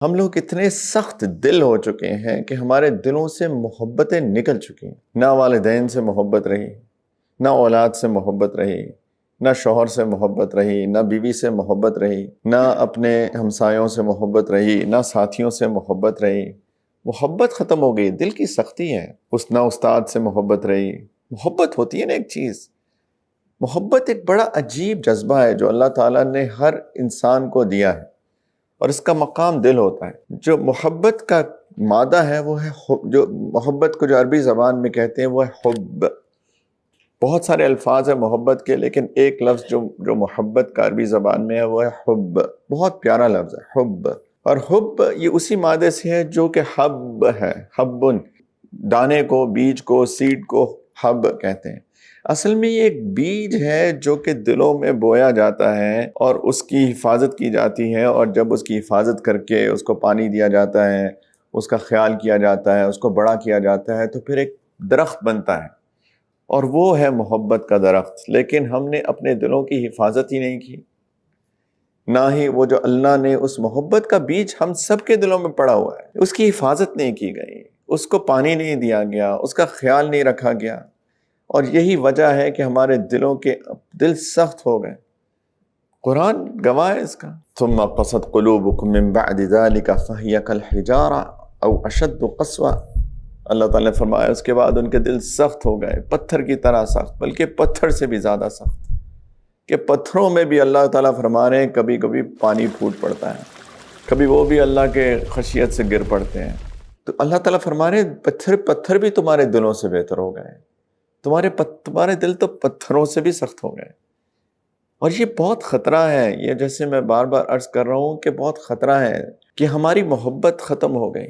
ہم لوگ اتنے سخت دل ہو چکے ہیں کہ ہمارے دلوں سے محبتیں نکل چکی ہیں۔ نہ والدین سے محبت رہی، نہ اولاد سے محبت رہی، نہ شوہر سے محبت رہی، نہ بیوی سے محبت رہی، نہ اپنے ہمسایوں سے محبت رہی، نہ ساتھیوں سے محبت رہی۔ محبت ختم ہو گئی، دل کی سختی ہے۔ نہ استاد سے محبت رہی۔ محبت ہوتی ہے نا ایک چیز، محبت ایک بڑا عجیب جذبہ ہے جو اللہ تعالیٰ نے ہر انسان کو دیا ہے، اور اس کا مقام دل ہوتا ہے۔ جو محبت کا مادہ ہے وہ ہے حب، جو محبت کو جو عربی زبان میں کہتے ہیں وہ ہے حب۔ بہت سارے الفاظ ہیں محبت کے، لیکن ایک لفظ جو محبت کا عربی زبان میں ہے وہ ہے حب۔ بہت پیارا لفظ ہے حب، اور حب یہ اسی مادے سے ہے جو کہ حب ہے۔ حبن، دانے کو، بیج کو، سیڈ کو حب کہتے ہیں۔ اصل میں یہ ایک بیج ہے جو کہ دلوں میں بویا جاتا ہے اور اس کی حفاظت کی جاتی ہے، اور جب اس کی حفاظت کر کے اس کو پانی دیا جاتا ہے، اس کا خیال کیا جاتا ہے، اس کو بڑا کیا جاتا ہے، تو پھر ایک درخت بنتا ہے، اور وہ ہے محبت کا درخت۔ لیکن ہم نے اپنے دلوں کی حفاظت ہی نہیں کی، نہ ہی وہ جو اللہ نے اس محبت کا بیج ہم سب کے دلوں میں پڑا ہوا ہے، اس کی حفاظت نہیں کی گئی، اس کو پانی نہیں دیا گیا، اس کا خیال نہیں رکھا گیا، اور یہی وجہ ہے کہ ہمارے دلوں کے دل سخت ہو گئے۔ قرآن گواہ ہے اس کا۔ ثم قست قلوبکم من بعد ذلك فهي كالحجارة او اشد قسوة۔ اللہ تعالیٰ نے فرمایا اس کے بعد ان کے دل سخت ہو گئے، پتھر کی طرح سخت، بلکہ پتھر سے بھی زیادہ سخت، کہ پتھروں میں بھی اللہ تعالیٰ فرما رہے ہیں کبھی کبھی پانی پھوٹ پڑتا ہے، کبھی وہ بھی اللہ کے خشیت سے گر پڑتے ہیں۔ تو اللہ تعالیٰ فرما رہے ہیں پتھر بھی تمہارے دلوں سے بہتر ہو گئے، تمہارے دل تو پتھروں سے بھی سخت ہو گئے۔ اور یہ بہت خطرہ ہے، یہ جیسے میں بار بار عرض کر رہا ہوں کہ بہت خطرہ ہے کہ ہماری محبت ختم ہو گئی۔